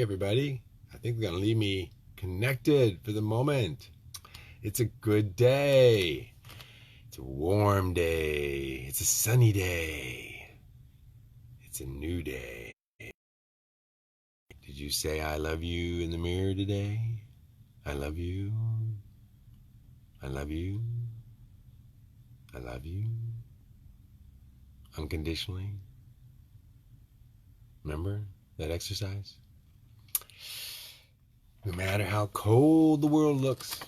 Hey everybody, I think they're going to leave me connected for the moment. It's a good day. It's a warm day. It's a sunny day. It's a new day. Did you say I love you in the mirror today? I love you. I love you. I love you. Unconditionally. Remember that exercise? No matter how cold the world looks,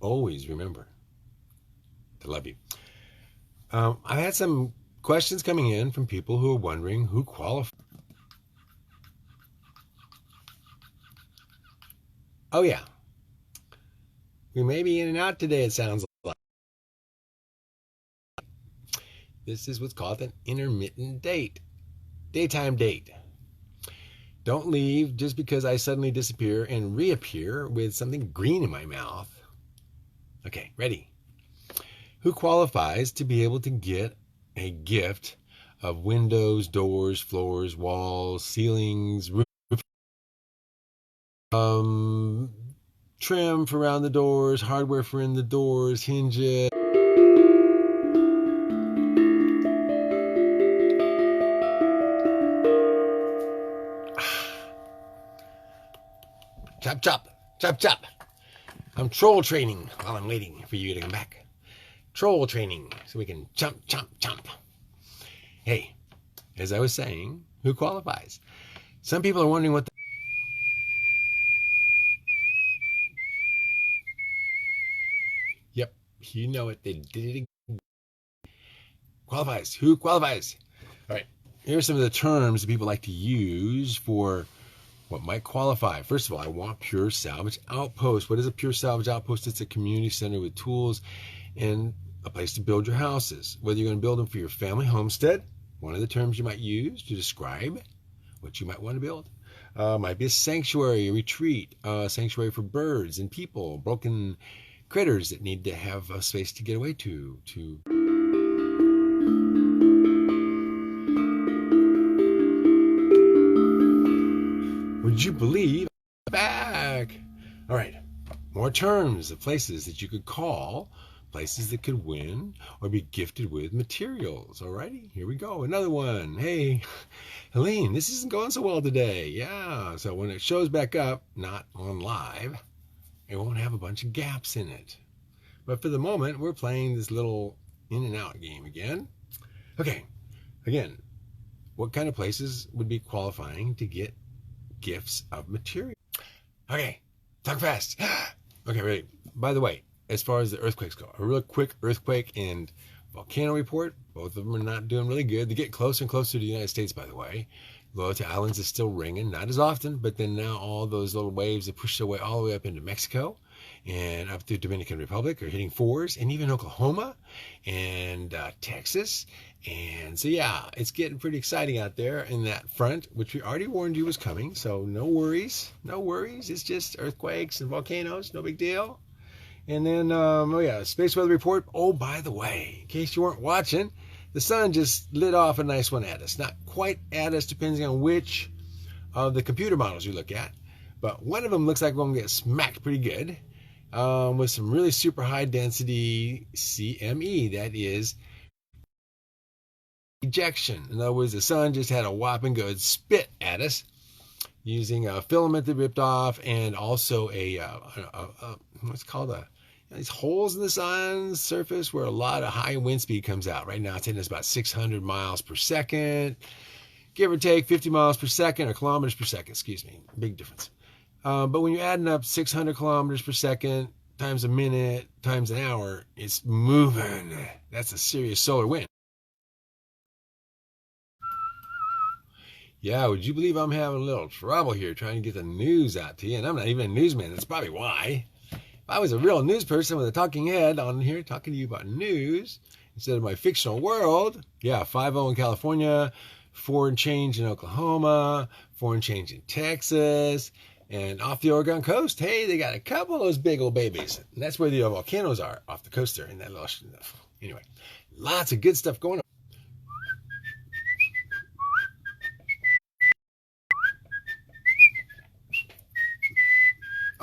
always remember to love you. I've had some questions coming in from people who are wondering who qualifies. Oh yeah, we may be in and out today, it sounds like. This is what's called an intermittent date, daytime date. Don't leave just because I suddenly disappear and reappear with something green in my mouth. Okay, ready? Who qualifies to be able to get a gift of windows, doors, floors, walls, ceilings, roof, trim for around the doors, hardware for in the doors, hinges? Chop, chop, chop, chop. I'm troll training while I'm waiting for you to come back. Troll training so we can chomp, chomp, chomp. Hey, as I was saying, who qualifies? Some people are wondering what the... Yep, you know it. They did it again. Qualifies. Who qualifies? All right, here are some of the terms that people like to use for what might qualify. First of all, I want Pure Salvage Outpost. What is a Pure Salvage Outpost? It's a community center with tools and a place to build your houses. Whether you're going to build them for your family homestead, one of the terms you might use to describe what you might want to build. Might be a sanctuary, a retreat, a sanctuary for birds and people, broken critters that need to have a space to get away to. Would you believe I'm back? All right, more terms of places that you could call, places that could win or be gifted with materials. Alrighty, here we go. Another one. Hey, Helene, this isn't going so well today. Yeah, so when it shows back up, not on live, it won't have a bunch of gaps in it. But for the moment, we're playing this little in and out game again. Okay, again, what kind of places would be qualifying to get gifts of material? Okay, talk fast. Okay, ready. By the way, as far as the earthquakes go, a real quick earthquake and volcano report. Both of them are not doing really good. They get closer and closer to the United States, by the way. Low to islands is still ringing, not as often, but then now all those little waves that push their way all the way up into Mexico and up through Dominican Republic are hitting fours, and even Oklahoma and Texas. And so, yeah, it's getting pretty exciting out there in that front, which we already warned you was coming. So no worries, no worries. It's just earthquakes and volcanoes, no big deal. And then, oh yeah, space weather report. Oh, by the way, in case you weren't watching, the sun just lit off a nice one at us. Not quite at us, depending on which of the computer models you look at. But one of them looks like we're going to get smacked pretty good with some really super high density CME. That is ejection. In other words, the sun just had a whopping good spit at us using a filament that ripped off and also a what's called these holes in the sun's surface where a lot of high wind speed comes out. Right now it's hitting us about 600 miles per second, give or take 50 miles per second or kilometers per second, excuse me. Big difference. But when you're adding up 600 kilometers per second times a minute times an hour, it's moving. That's a serious solar wind. Yeah, would you believe I'm having a little trouble here trying to get the news out to you? And I'm not even a newsman. That's probably why. If I was a real news person with a talking head on here talking to you about news instead of my fictional world, yeah, 5-0 in California, 4 and change in Oklahoma, 4 and change in Texas, and off the Oregon coast, hey, they got a couple of those big old babies. And that's where the volcanoes are, off the coast there in that little... Anyway, lots of good stuff going on.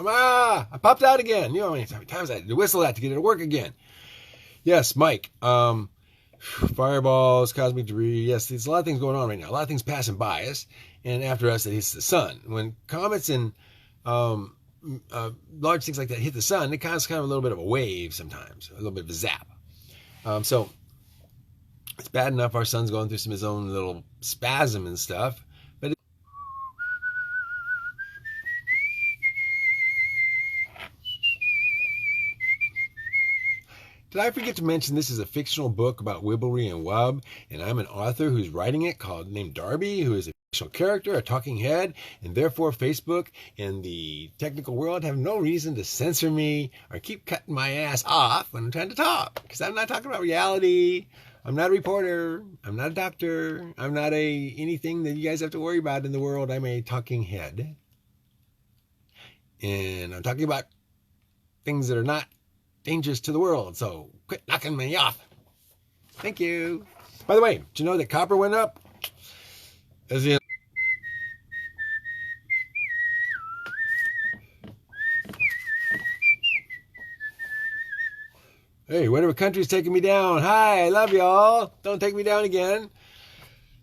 I popped out again. You know how many times I had to whistle that to get it to work again. Yes, Mike. Fireballs, cosmic debris. Yes, there's a lot of things going on right now. A lot of things passing by us, and after us, it hits the sun. When comets and large things like that hit the sun, it causes kind of a little bit of a wave sometimes, a little bit of a zap. So it's bad enough our sun's going through some of his own little spasm and stuff, but did I forget to mention this is a fictional book about Wibblery and Wub, and I'm an author who's writing it named Darby, who is a fictional character, a talking head, and therefore Facebook and the technical world have no reason to censor me or keep cutting my ass off when I'm trying to talk, because I'm not talking about reality. I'm not a reporter. I'm not a doctor. I'm not anything that you guys have to worry about in the world. I'm a talking head. And I'm talking about things that are not dangerous to the world. So quit knocking me off. Thank you. By the way, did you know that copper went up? As in, hey, whatever country's taking me down. Hi, I love y'all. Don't take me down again.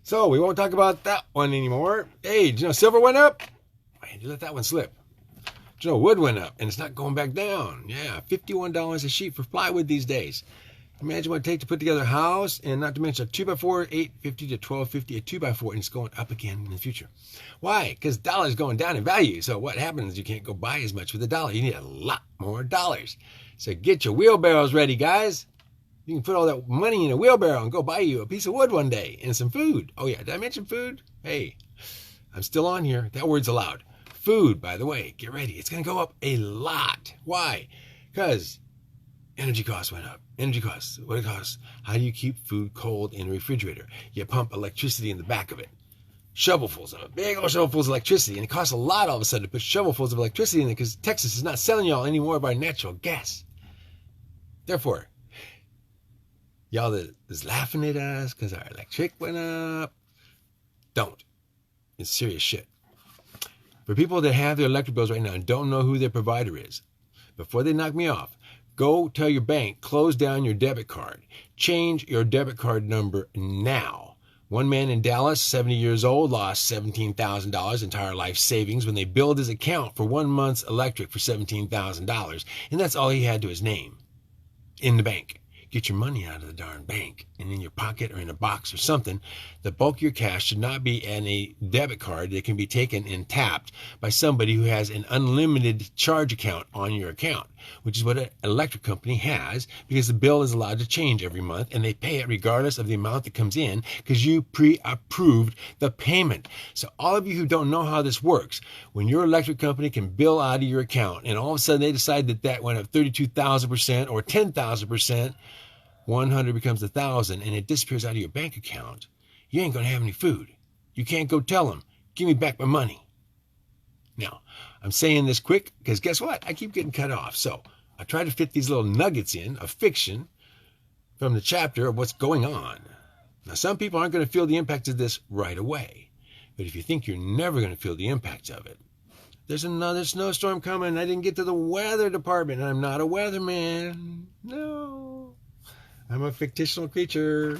So we won't talk about that one anymore. Hey, did you know silver went up? Why did you let that one slip? Did you know wood went up and it's not going back down? Yeah, $51 a sheet for plywood these days. Imagine what it'd take to put together a house, and not to mention a 2x4, $8.50 to $12.50 a 2x4, and it's going up again in the future. Why? Because the dollar's going down in value. So what happens? You can't go buy as much with a dollar. You need a lot more dollars. So get your wheelbarrows ready, guys. You can put all that money in a wheelbarrow and go buy you a piece of wood one day and some food. Oh yeah, did I mention food? Hey, I'm still on here. That word's allowed. Food, by the way, get ready. It's going to go up a lot. Why? Because energy costs went up. Energy costs. What it costs? How do you keep food cold in a refrigerator? You pump electricity in the back of it. Shovelfuls of it. Big old shovelfuls of electricity. And it costs a lot all of a sudden to put shovelfuls of electricity in it because Texas is not selling y'all anymore by natural gas. Therefore, y'all that is laughing at us because our electric went up, don't. It's serious shit. For people that have their electric bills right now and don't know who their provider is, before they knock me off, go tell your bank, close down your debit card. Change your debit card number now. One man in Dallas, 70 years old, lost $17,000 entire life savings when they billed his account for 1 month's electric for $17,000. And that's all he had to his name in the bank. Get your money out of the darn bank and in your pocket or in a box or something. The bulk of your cash should not be in a debit card that can be taken and tapped by somebody who has an unlimited charge account on your account, which is what an electric company has, because the bill is allowed to change every month and they pay it regardless of the amount that comes in because you pre-approved the payment. So all of you who don't know how this works, when your electric company can bill out of your account and all of a sudden they decide that went up 32,000% or 10,000%, 100 becomes 1,000 and it disappears out of your bank account, you ain't going to have any food. You can't go tell them, give me back my money. Now, I'm saying this quick because guess what? I keep getting cut off. So I try to fit these little nuggets in of fiction from the chapter of what's going on. Now, some people aren't going to feel the impact of this right away. But if you think you're never going to feel the impact of it, there's another snowstorm coming. I didn't get to the weather department. And I'm not a weatherman. No. I'm a fictional creature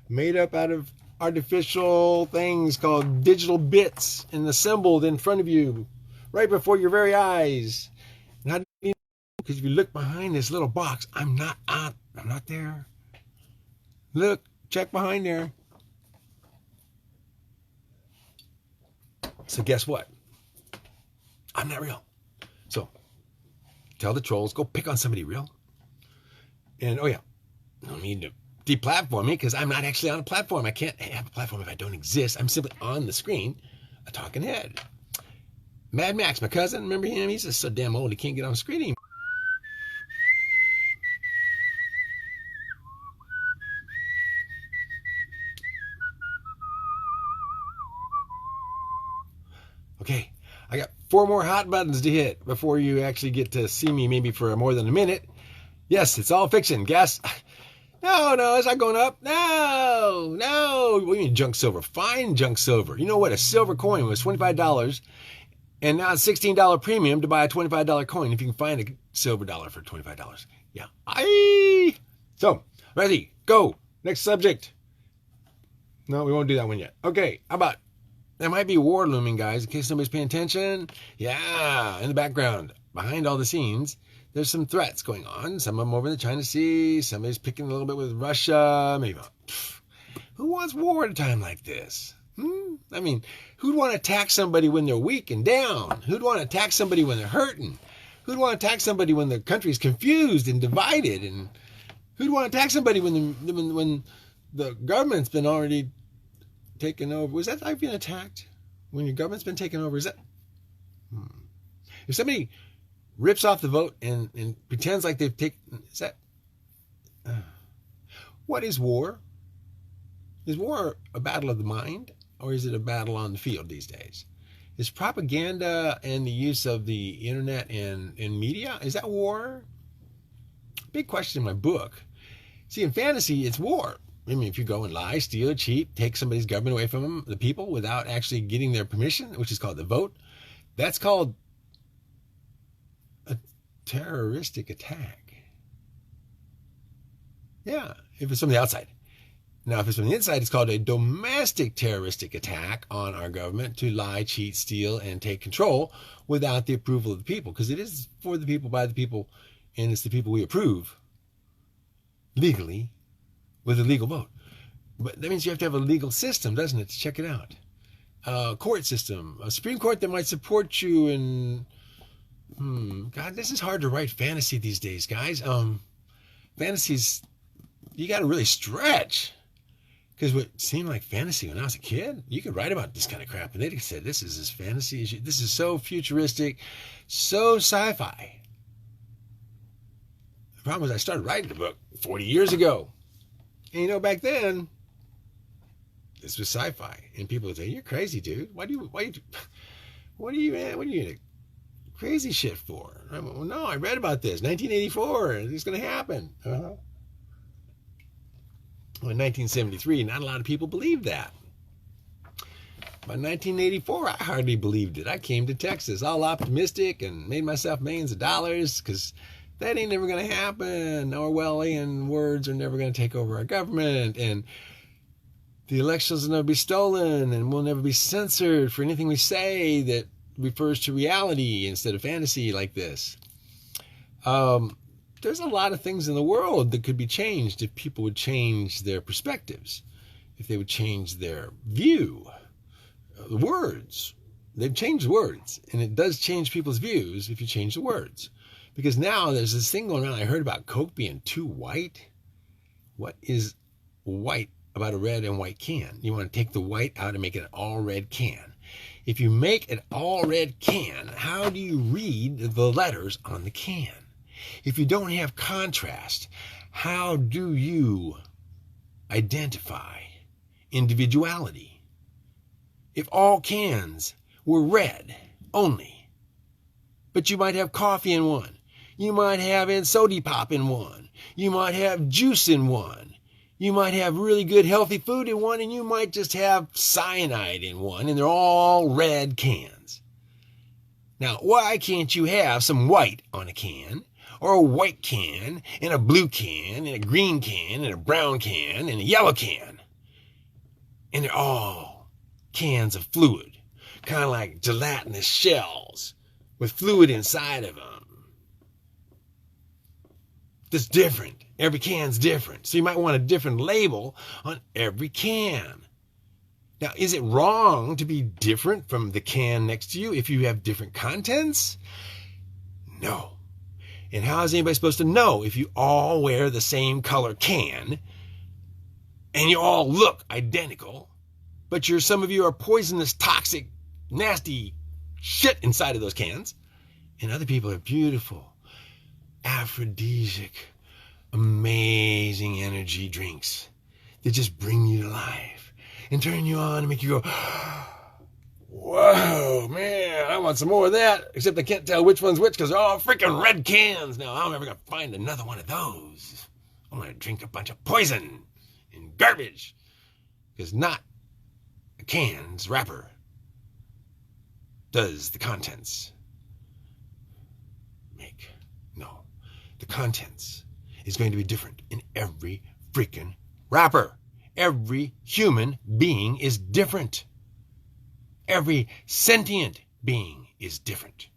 made up out of artificial things called digital bits and assembled in front of you right before your very eyes. And how do you know? Because if you look behind this little box, I'm not there. Look, check behind there. So guess what? I'm not real. So tell the trolls, go pick on somebody real. And oh yeah, no need to deplatform me because I'm not actually on a platform. I can't have a platform if I don't exist. I'm simply on the screen, a talking head. Mad Max, my cousin, remember him? He's just so damn old he can't get on the screen anymore. Okay, I got 4 more hot buttons to hit before you actually get to see me maybe for more than a minute. Yes, it's all fiction, guess. No, it's not going up. No. What do you mean junk silver? Fine junk silver. You know what? A silver coin was $25 And now it's $16 premium to buy a $25 coin if you can find a silver dollar for $25. Yeah. Aye. So, ready, go. Next subject. No, we won't do that one yet. Okay, how about, there might be war looming, guys, in case somebody's paying attention. Yeah, in the background, behind all the scenes, there's some threats going on. Some of them over in the China Sea. Somebody's picking a little bit with Russia. Maybe not. Who wants war at a time like this? I mean, who'd want to attack somebody when they're weak and down? Who'd want to attack somebody when they're hurting? Who'd want to attack somebody when the country's confused and divided? And who'd want to attack somebody when the government's been already taken over? Was that like being attacked? When your government's been taken over? Is that? If somebody rips off the vote and pretends like they've taken, is that? What is war? Is war a battle of the mind, or is it a battle on the field these days? Is propaganda and the use of the internet and media, is that war? Big question in my book. See, in fantasy, it's war. I mean, if you go and lie, steal, cheat, take somebody's government away from them, the people, without actually getting their permission, which is called the vote, that's called a terroristic attack. Yeah, if it's from the outside. Now, if it's from the inside, it's called a domestic terroristic attack on our government to lie, cheat, steal, and take control without the approval of the people, because it is for the people, by the people, and it's the people we approve legally with a legal vote. But that means you have to have a legal system, doesn't it, to check it out? A court system, a Supreme Court that might support you in... God, this is hard to write fantasy these days, guys. Fantasies, you got to really stretch. Because what seemed like fantasy when I was a kid, you could write about this kind of crap, and they'd say, this is as fantasy as you, this is so futuristic, so sci-fi. The problem was I started writing the book 40 years ago. And you know, back then, this was sci-fi. And people would say, you're crazy, dude. What are you into crazy shit for? I went, well, no, I read about this. 1984, it's going to happen. Well, in 1973, not a lot of people believed that. By 1984, I hardly believed it. I came to Texas all optimistic and made myself millions of dollars because that ain't never going to happen. Orwellian words are never going to take over our government, and the elections will never be stolen, and we'll never be censored for anything we say that refers to reality instead of fantasy like this. There's a lot of things in the world that could be changed if people would change their perspectives, if they would change their view. The words, they've changed words, and it does change people's views if you change the words. Because now there's this thing going on. I heard about Coke being too white. What is white about a red and white can? You want to take the white out and make it an all red can. If you make an all red can, how do you read the letters on the can? If you don't have contrast, how do you identify individuality? If all cans were red only, but you might have coffee in one, you might have soda pop in one, you might have juice in one, you might have really good healthy food in one, and you might just have cyanide in one, and they're all red cans. Now, why can't you have some white on a can, or a white can, and a blue can, and a green can, and a brown can, and a yellow can? And they're all cans of fluid, kind of like gelatinous shells with fluid inside of them. That's different. Every can's different. So you might want a different label on every can. Now, is it wrong to be different from the can next to you if you have different contents? No. And how is anybody supposed to know if you all wear the same color can and you all look identical, but some of you are poisonous, toxic, nasty shit inside of those cans, and other people are beautiful, aphrodisiac, amazing energy drinks that just bring you to life and turn you on and make you go, whoa, man, I want some more of that. Except I can't tell which one's which because they're all freaking red cans. Now, I'm never going to find another one of those. I'm going to drink a bunch of poison and garbage. Because not a can's wrapper does the contents make? No. The contents is going to be different in every freaking wrapper. Every human being is different. Every sentient being is different.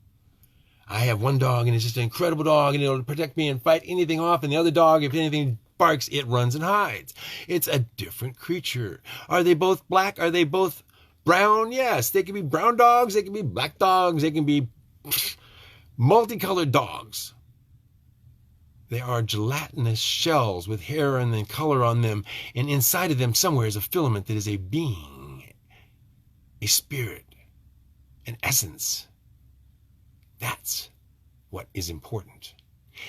I have one dog, and it's just an incredible dog, and it'll protect me and fight anything off. And the other dog, if anything barks, it runs and hides. It's a different creature. Are they both black? Are they both brown? Yes. They can be brown dogs. They can be black dogs. They can be multicolored dogs. They are gelatinous shells with hair and then color on them. And inside of them somewhere is a filament that is a being, a spirit, an essence. That's what is important.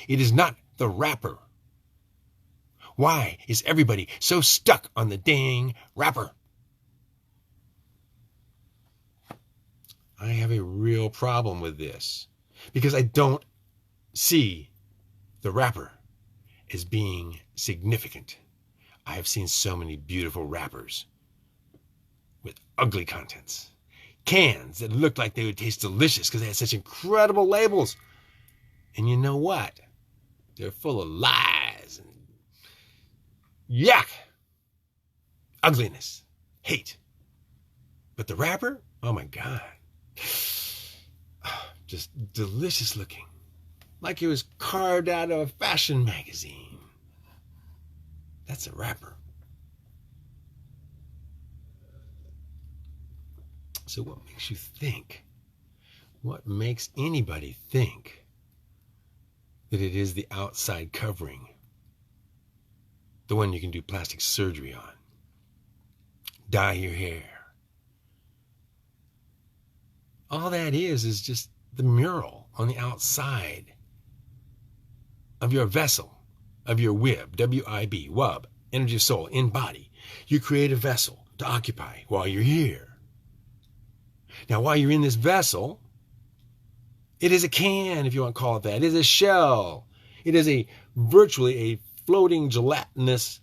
It is not the wrapper. Why is everybody so stuck on the dang wrapper? I have a real problem with this because I don't see the wrapper as being significant. I have seen so many beautiful wrappers with ugly contents. Cans that looked like they would taste delicious because they had such incredible labels. And you know what? They're full of lies and yuck, ugliness, hate. But the wrapper, oh my God, just delicious looking. Like it was carved out of a fashion magazine. That's a wrapper. So what makes you think? What makes anybody think that it is the outside covering? The one you can do plastic surgery on. Dye your hair. All that is just the mural on the outside of your vessel, of your wib, W-I-B, wub, energy of soul, in body. You create a vessel to occupy while you're here. Now, while you're in this vessel, it is a can, if you want to call it that. It is a shell. It is virtually a floating gelatinous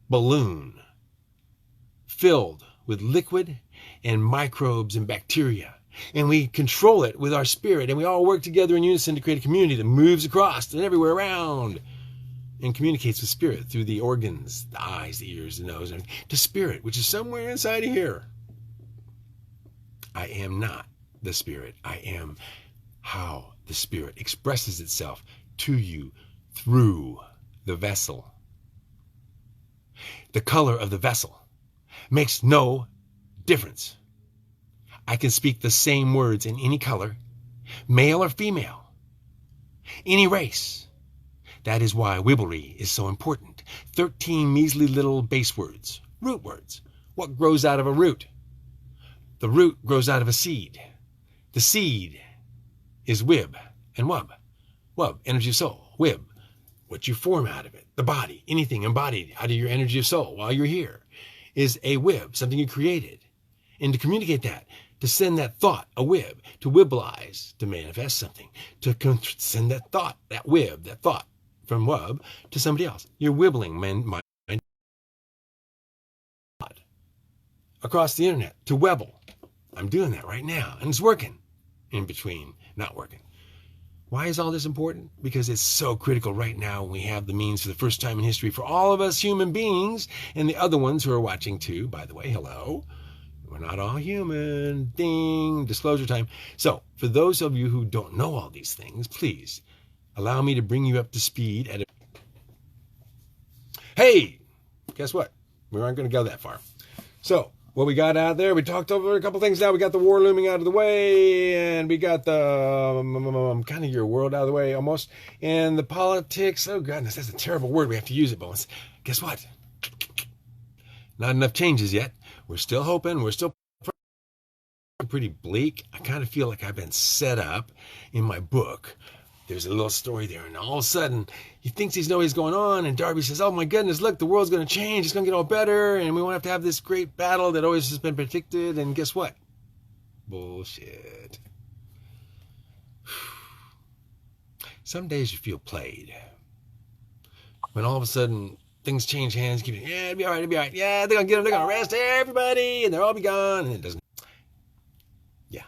balloon filled with liquid and microbes and bacteria. And we control it with our spirit, and we all work together in unison to create a community that moves across and everywhere around and communicates with spirit through the organs, the eyes, the ears, the nose, and to spirit, which is somewhere inside of here. I am not the spirit. I am how the spirit expresses itself to you through the vessel. The color of the vessel makes no difference. I can speak the same words in any color, male or female, any race. That is why wibblery is so important. 13 measly little base words, root words. What grows out of a root? The root grows out of a seed. The seed is wib and wub. Wub, energy of soul. Wib, what you form out of it. The body, anything embodied out of your energy of soul while you're here, is a wib, something you created. And to communicate that, to send that thought, a wib, to wibbleize, to manifest something, to send that thought, that wib, that thought from wub to somebody else. You're wibbling mind across the internet to Webble. I'm doing that right now, and it's working in between not working. Why is all this important? Because it's so critical right now when we have the means for the first time in history for all of us human beings and the other ones who are watching too. By the way, hello. We're not all human. Ding. Disclosure time. So, for those of you who don't know all these things, please allow me to bring you up to speed at a... Hey! Guess what? We aren't going to go that far. So, what we got out there, we talked over a couple things now. We got the war looming out of the way, and we got the kind of your world out of the way almost, and the politics. Oh, goodness, that's a terrible word. We have to use it, but guess what? Not enough changes yet. We're still hoping. We're still pretty bleak. I kind of feel like I've been set up in my book. There's a little story there, and all of a sudden, he thinks he knows what's going on, and Darby says, oh my goodness, look, the world's going to change, it's going to get all better, and we won't have to have this great battle that always has been predicted, and guess what? Bullshit. Some days you feel played. When all of a sudden, things change hands, keep it, yeah, it'll be all right, it'll be all right, yeah, they're going to get them, they're going to arrest everybody, and they'll all be gone, and it doesn't. Yeah.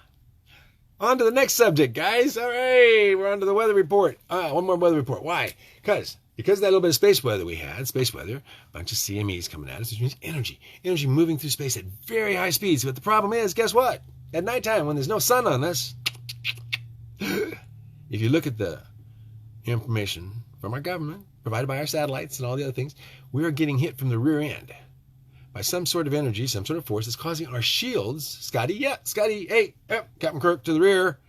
On to the next subject, guys. All right, we're on to the weather report. One more weather report. Why? Because of that little bit of space weather we had, a bunch of CMEs coming at us, which means energy moving through space at very high speeds. But the problem is, guess what? At nighttime, when there's no sun on us, if you look at the information from our government, provided by our satellites and all the other things, we are getting hit from the rear end by some sort of energy, some sort of force that's causing our shields, Scotty, hey, Captain Kirk to the rear,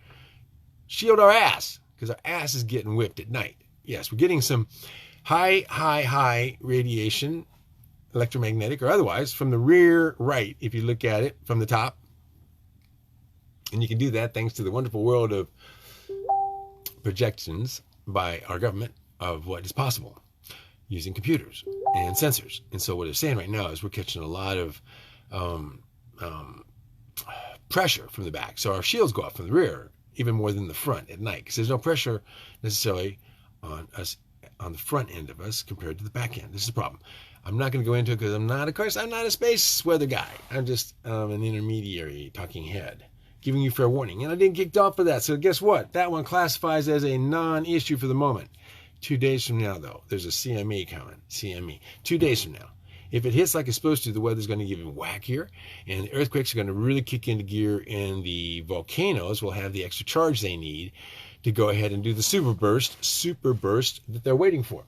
shield our ass, because our ass is getting whipped at night. Yes, we're getting some high radiation, electromagnetic or otherwise, from the rear right, if you look at it from the top. And you can do that thanks to the wonderful world of projections by our government of what is possible using computers and sensors. And so what they're saying right now is we're catching a lot of pressure from the back. So our shields go up from the rear even more than the front at night, because there's no pressure necessarily on us on the front end of us compared to the back end. This is the problem. I'm not going to go into it because I'm not a space weather guy. I'm just an intermediary talking head, giving you fair warning. And I didn't get kicked off for that. So guess what? That one classifies as a non-issue for the moment. 2 days from now, though, there's a CME coming. CME. 2 days from now. If it hits like it's supposed to, the weather's going to get even wackier, and the earthquakes are going to really kick into gear, and the volcanoes will have the extra charge they need to go ahead and do the super burst that they're waiting for.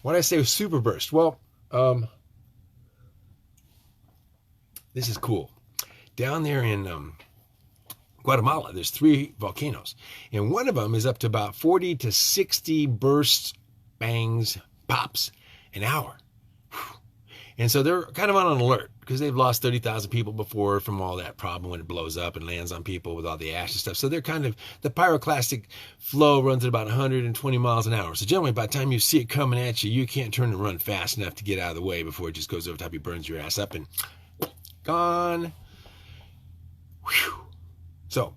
When I say super burst, well, this is cool. Down there in Guatemala, there's 3 volcanoes, and one of them is up to about 40 to 60 bursts, bangs, pops an hour. And so they're kind of on an alert because they've lost 30,000 people before from all that problem when it blows up and lands on people with all the ash and stuff. So they're kind of, the pyroclastic flow runs at about 120 miles an hour. So generally by the time you see it coming at you, you can't turn and run fast enough to get out of the way before it just goes over top, you burns your ass up and gone. Whew. So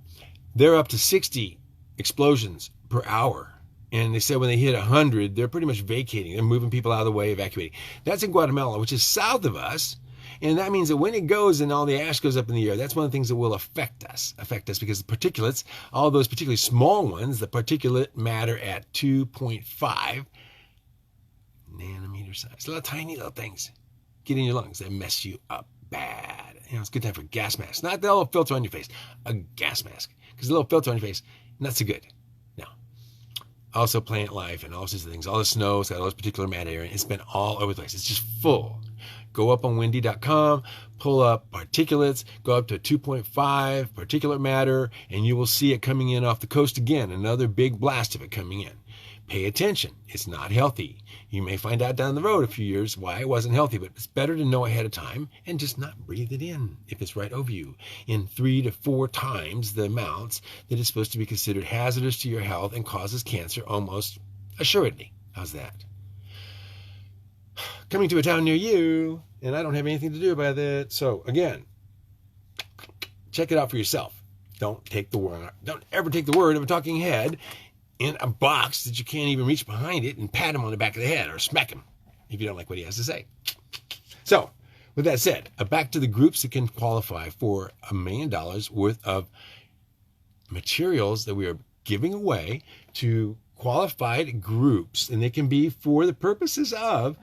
they're up to 60 explosions per hour. And they said when they hit 100, they're pretty much vacating. They're moving people out of the way, evacuating. That's in Guatemala, which is south of us. And that means that when it goes and all the ash goes up in the air, that's one of the things that will affect us because the particulates, all those particularly small ones, the particulate matter at 2.5 nanometer size. Little tiny little things get in your lungs. They mess you up bad. You know, it's a good time for a gas mask. Not the little filter on your face, a gas mask. Because the little filter on your face, not so good. Also plant life and all sorts of things. All the snow, it's got all this particular matter, and it's been all over the place. It's just full. Go up on windy.com, pull up particulates, go up to 2.5 particulate matter, and you will see it coming in off the coast again. Another big blast of it coming in. Pay attention. It's not healthy. You may find out down the road a few years why it wasn't healthy, but it's better to know ahead of time and just not breathe it in if it's right over you in 3 to 4 times the amounts that is supposed to be considered hazardous to your health and causes cancer almost assuredly. How's that? Coming to a town near you, and I don't have anything to do about it. So again, check it out for yourself. Don't ever take the word of a talking head in a box that you can't even reach behind it and pat him on the back of the head or smack him if you don't like what he has to say. So, with that said, back to the groups that can qualify for $1 million worth of materials that we are giving away to qualified groups, and they can be for the purposes of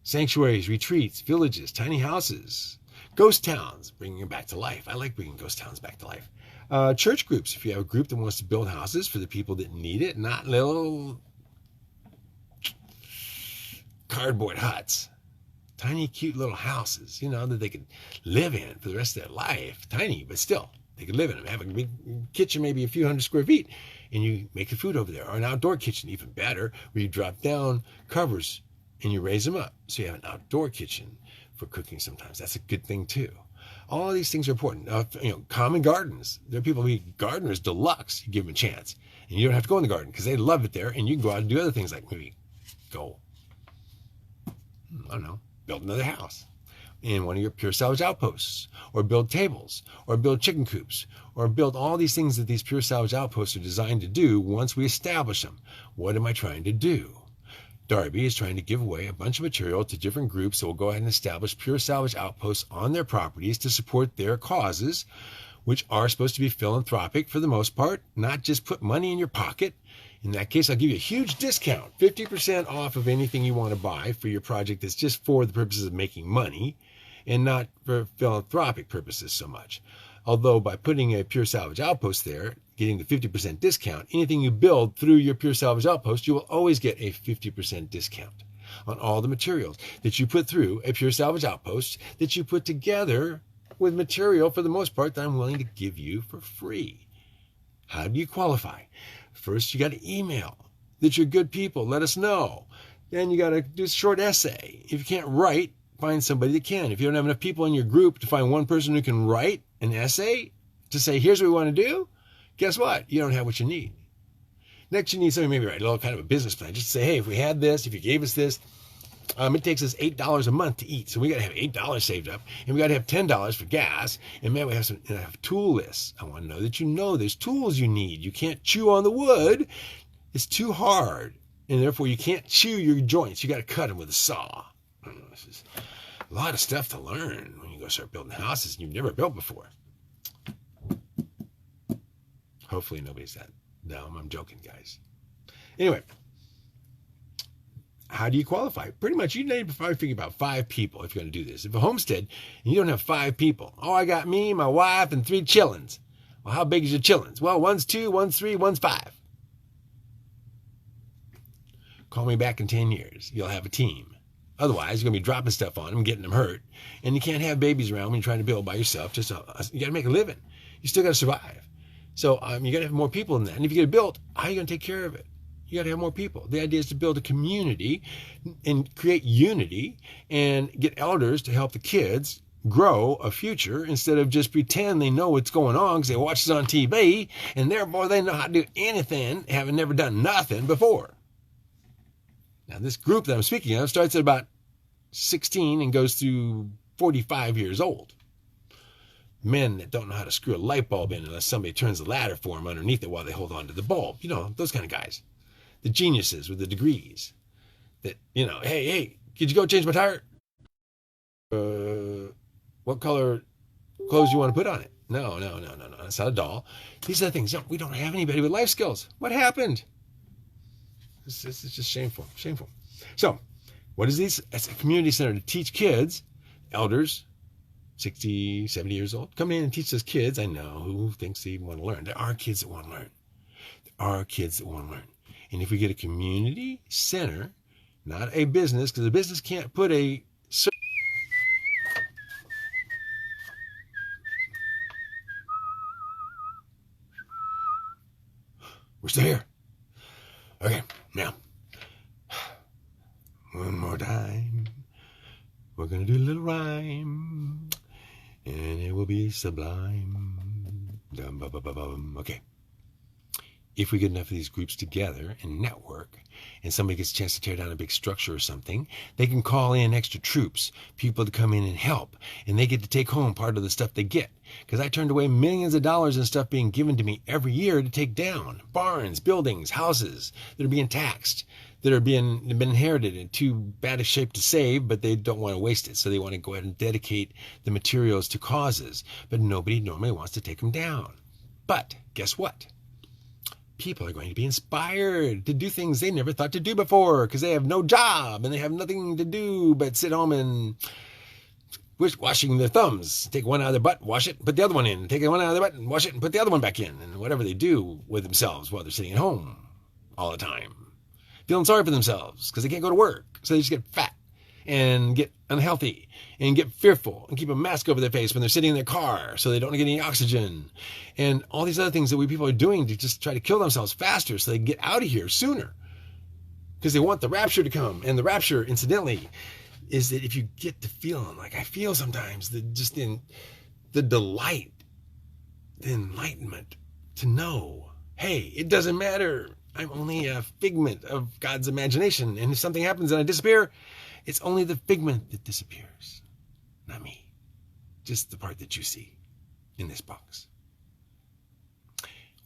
sanctuaries, retreats, villages, tiny houses, ghost towns, bringing them back to life. I like bringing ghost towns back to life. Church groups, if you have a group that wants to build houses for the people that need it, not little cardboard huts. Tiny, cute little houses, that they could live in for the rest of their life. Tiny, but still, they could live in them. Have a big kitchen, maybe a few hundred square feet, and you make the food over there. Or an outdoor kitchen, even better, where you drop down covers and you raise them up. So you have an outdoor kitchen for cooking sometimes. That's a good thing, too. All these things are important. Common gardens. There are people who eat gardeners deluxe. You give them a chance. And you don't have to go in the garden because they love it there. And you can go out and do other things like maybe go, build another house in one of your Pure Salvage Outposts, or build tables, or build chicken coops, or build all these things that these Pure Salvage Outposts are designed to do once we establish them. What am I trying to do? Darby is trying to give away a bunch of material to different groups that will go ahead and establish Pure Salvage Outposts on their properties to support their causes which are supposed to be philanthropic for the most part, not just put money in your pocket. In that case, I'll give you a huge discount, 50% off of anything you want to buy for your project that's just for the purposes of making money and not for philanthropic purposes so much. Although by putting a Pure Salvage Outpost there, getting the 50% discount, anything you build through your Pure Salvage Outpost, you will always get a 50% discount on all the materials that you put through a Pure Salvage Outpost that you put together with material, for the most part, that I'm willing to give you for free. How do you qualify? First, you got to email that you're good people. Let us know. Then you got to do a short essay. If you can't write, find somebody that can. If you don't have enough people in your group to find one person who can write an essay to say, here's what we want to do, guess what? You don't have what you need. Next, you need somebody maybe write a little kind of a business plan. Just to say, hey, if we had this, if you gave us this, it takes us $8 a month to eat. So we got to have $8 saved up, and we got to have $10 for gas. And man, we have some tool lists. I want to know that you know there's tools you need. You can't chew on the wood. It's too hard. And therefore, you can't chew your joints. You got to cut them with a saw. This is a lot of stuff to learn when you go start building houses you've never built before. Hopefully nobody's that dumb. I'm joking, guys. Anyway, how do you qualify? Pretty much you need to probably figure about 5 people if you're going to do this. If a homestead and you don't have 5 people, oh, I got me, my wife, and 3 chillins. Well, how big is your chillins? Well, one's 2, one's 3, one's 5. Call me back in 10 years. You'll have a team. Otherwise, you're going to be dropping stuff on them, getting them hurt. And you can't have babies around when you're trying to build by yourself. You got to make a living. You still got to survive. So you got to have more people than that. And if you get it built, how are you going to take care of it? You got to have more people. The idea is to build a community and create unity and get elders to help the kids grow a future instead of just pretend they know what's going on because they watch it on TV and therefore they know how to do anything, having never done nothing before. Now, this group that I'm speaking of starts at about 16 and goes through 45 years old. Men that don't know how to screw a light bulb in unless somebody turns the ladder for them underneath it while they hold on to the bulb. You know, those kind of guys. The geniuses with the degrees that, you know, hey, could you go change my tire? What color clothes you want to put on it? No. That's not a doll. These are the things. We don't have anybody with life skills. What happened? It's just shameful. So, what is this? It's a community center to teach kids, elders, 60, 70 years old, come in and teach those kids. I know who thinks they want to learn. There are kids that want to learn. And if we get a community center, not a business, because a business can't put a... We're still here. Okay, now, one more time. We're going to do a little rhyme, and it will be sublime. Okay. If we get enough of these groups together and network, and somebody gets a chance to tear down a big structure or something, they can call in extra troops, people to come in and help, and they get to take home part of the stuff they get. Because I turned away millions of dollars in stuff being given to me every year to take down. Barns, buildings, houses that are being taxed, that are been inherited in too bad a shape to save, but they don't want to waste it. So they want to go ahead and dedicate the materials to causes. But nobody normally wants to take them down. But guess what? People are going to be inspired to do things they never thought to do before because they have no job and they have nothing to do but sit home and washing their thumbs. Take one out of their butt, wash it, put the other one in. Take one out of their butt and wash it and put the other one back in. And whatever they do with themselves while they're sitting at home all the time. Feeling sorry for themselves because they can't go to work. So they just get fat and get unhealthy and get fearful and keep a mask over their face when they're sitting in their car so they don't get any oxygen. And all these other things that we people are doing to just try to kill themselves faster so they can get out of here sooner. Because they want the rapture to come. And the rapture, incidentally, is that if you get the feeling like I feel sometimes, just in the delight, the enlightenment to know, hey, it doesn't matter. I'm only a figment of God's imagination. And if something happens and I disappear, it's only the figment that disappears, not me. Just the part that you see in this box.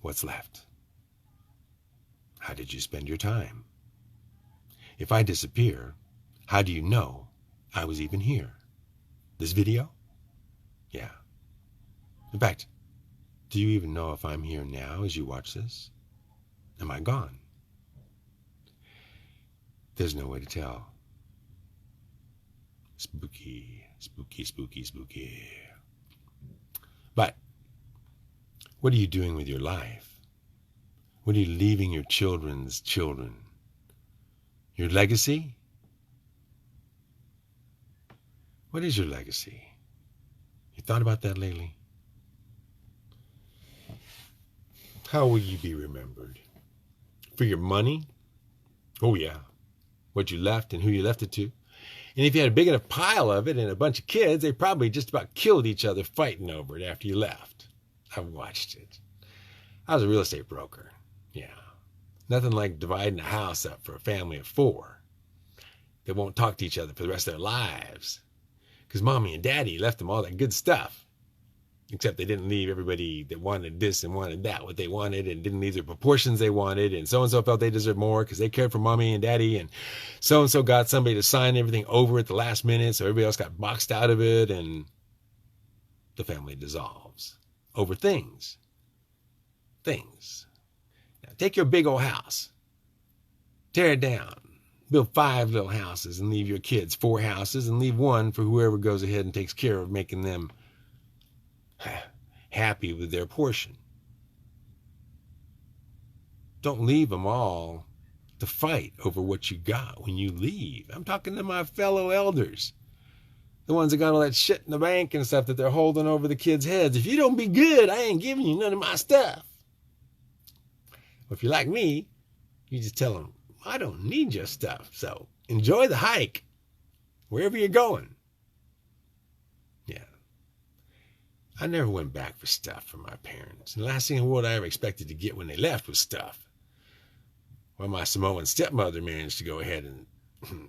What's left? How did you spend your time? If I disappear, how do you know I was even here? This video? Yeah. In fact, Do you even know if I'm here now as you watch this? Am I gone? There's no way to tell. Spooky, spooky, spooky, spooky. But what are you doing with your life? What are you leaving your children's children? Your legacy? What is your legacy? You thought about that lately? How will you be remembered? For your money? Oh yeah. What you left and who you left it to. And if you had a big enough pile of it and a bunch of kids, they probably just about killed each other fighting over it after you left. I watched it. I was a real estate broker. Yeah. Nothing like dividing a house up for a family of 4 that won't talk to each other for the rest of their lives. Because mommy and daddy left them all that good stuff. Except they didn't leave everybody that wanted this and wanted that what they wanted, and didn't leave the proportions they wanted, and so-and-so felt they deserved more because they cared for mommy and daddy, and so-and-so got somebody to sign everything over at the last minute, so everybody else got boxed out of it, and the family dissolves over things. Things. Now, take your big old house, tear it down, build 5 little houses, and leave your kids 4 houses, and leave 1 for whoever goes ahead and takes care of making them happy with their portion. Don't leave them all to fight over what you got when you leave. I'm talking to my fellow elders, the ones that got all that shit in the bank and stuff that they're holding over the kids' heads. If you don't be good, I ain't giving you none of my stuff. Well, if you're like me, you just tell them, I don't need your stuff, so enjoy the hike wherever you're going. Yeah. I never went back for stuff from my parents. And the last thing in the world I ever expected to get when they left was stuff. Well, my Samoan stepmother managed to go ahead and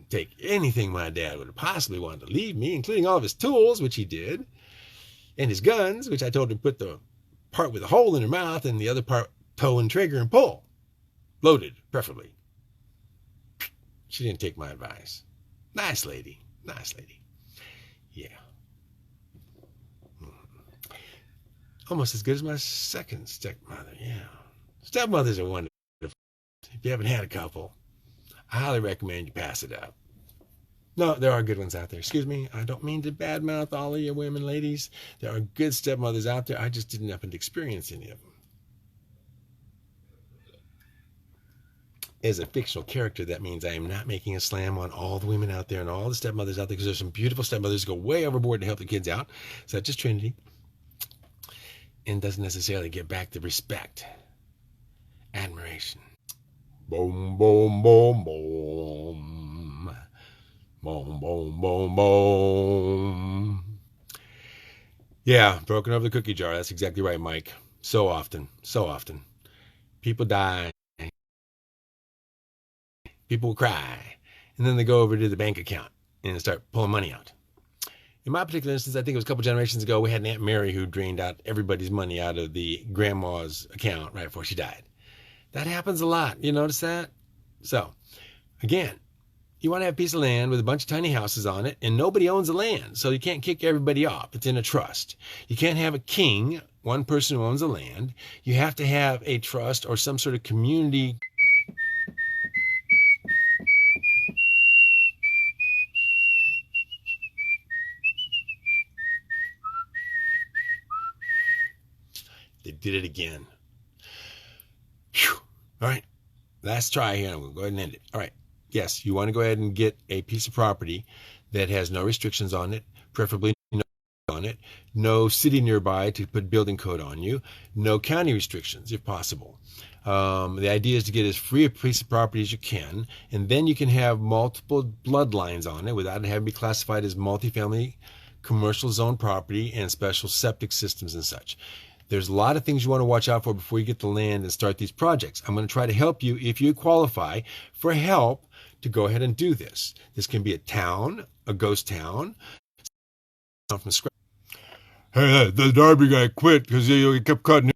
take anything my dad would have possibly wanted to leave me, including all of his tools, which he did, and his guns, which I told her to put the part with a hole in her mouth and the other part toe and trigger and pull. Loaded, preferably. She didn't take my advice. Nice lady. Nice lady. Yeah. Almost as good as my second stepmother, yeah. Stepmothers are wonderful. If you haven't had a couple, I highly recommend you pass it up. No, there are good ones out there. Excuse me, I don't mean to badmouth all of you women, ladies. There are good stepmothers out there. I just didn't happen to experience any of them. As a fictional character, that means I am not making a slam on all the women out there and all the stepmothers out there, because there's some beautiful stepmothers who go way overboard to help the kids out, such as Trinity, and doesn't necessarily get back the respect, admiration. Boom, boom, boom, boom. Boom, boom, boom, boom. Yeah, broken over the cookie jar. That's exactly right, Mike. So often. People die. People cry. And then they go over to the bank account and start pulling money out. In my particular instance, I think it was a couple generations ago, we had an Aunt Mary who drained out everybody's money out of the grandma's account right before she died. That happens a lot. You notice that? So, again, you want to have a piece of land with a bunch of tiny houses on it, and nobody owns the land, so you can't kick everybody off. It's in a trust. You can't have a king, one person who owns the land. You have to have a trust or some sort of community. They did it again. Whew. All right, last try here. I'm going to go ahead and end it. All right. Yes, you want to go ahead and get a piece of property that has no restrictions on it, preferably no on it, no city nearby to put building code on you, no county restrictions if possible. The idea is to get as free a piece of property as you can, and then you can have multiple bloodlines on it without it having to be classified as multifamily commercial zone property and special septic systems and such. There's a lot of things you want to watch out for before you get the land and start these projects. I'm going to try to help you if you qualify for help to go ahead and do this. This can be a town, a ghost town, from scratch. Hey, the Darby guy quit because he kept cutting